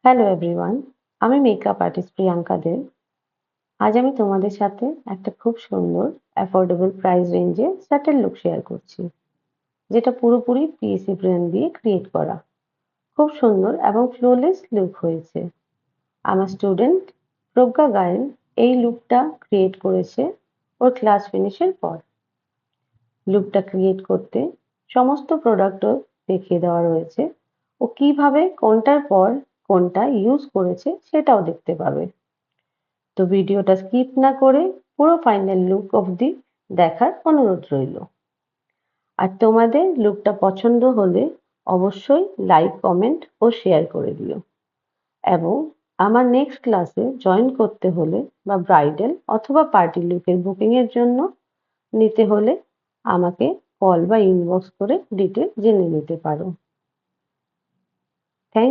Hello everyone, আমি makeup artist Priyanka দে। আজ আমি তোমাদের সাথে একটা খুব সুন্দর অ্যাফোর্ডেবল প্রাইস রেঞ্জে স্যাটেল লুক শেয়ার করছি, যেটা পুরোপুরি পিএসি ব্র্যান্ড দিয়ে ক্রিয়েট করা। খুব সুন্দর এবং ফ্লোলেস লুক হয়েছে। আমার স্টুডেন্ট প্রজ্ঞা গায়েন এই লুকটা ক্রিয়েট করেছে ওর ক্লাস ফিনিশের পর। লুকটা ক্রিয়েট করতে সমস্ত প্রোডাক্টও দেখিয়ে দেওয়া রয়েছে। ও কিভাবে কোনটার পর কোনটা ইউজ করেছে সেটাও দেখতে পাবে। তো ভিডিওটা স্কিপ না করে পুরো ফাইনাল লুক অবধি দেখার অনুরোধ রইল। আর তোমাদের লুকটা পছন্দ হলে অবশ্যই লাইক, কমেন্ট ও শেয়ার করে দিও। এবং আমার নেক্সট ক্লাসে জয়েন করতে হলে বা ব্রাইডাল অথবা পার্টি লুকের বুকিং এর জন্য নিতে হলে আমাকে কল বা ইনবক্স করে ডিটেল জেনে নিতে পারো।